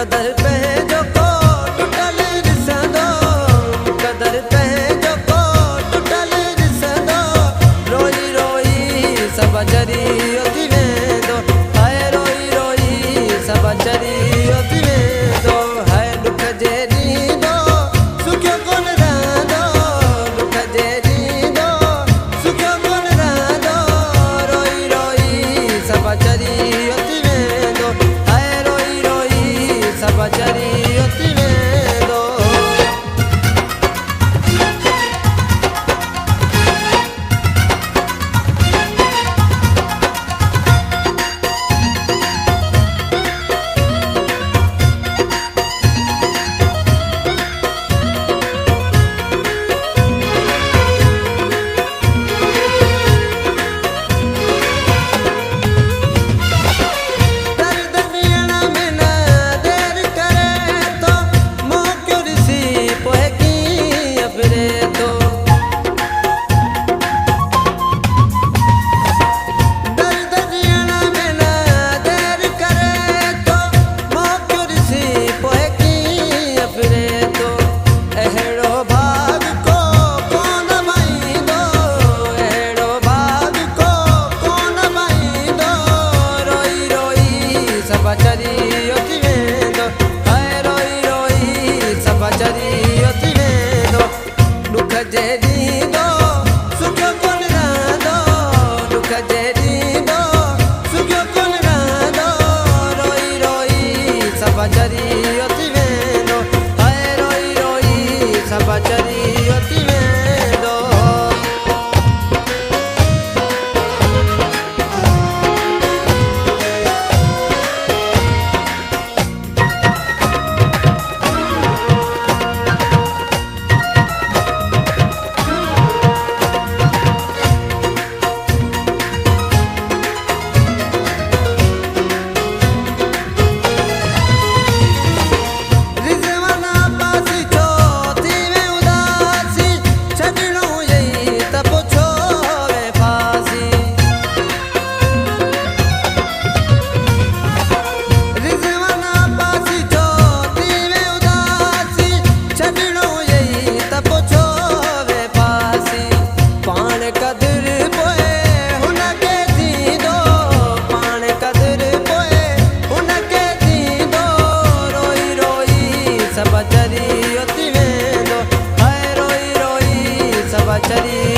मुकदर पे जो को टुटल रिसंदो मुकदर पे जो को टुटल रिसंदो रोई रोई सब जरी ओती वेंदो हाय रोई रोई सब जरी ओती वेंदो हाय दुख जे ॾींदो सुखियो कोन रहंदो दुख जे ॾींदो सुखियो कोन रहंदो रोई रोई सब जरी ओती वेंदो हाय रोई रोई सब जरी ओती वेंदो। दुख जे ॾींदो सुखियो कोन रहंदो दुख जे ॾींदो सुखियो कोन रहंदो रोई रोई सब जरी ओती वेंदो हाय रोई रोई सब जरी ओती वेंदो। सब जरी ओती वेंदो हाय रोई रोई सब जरी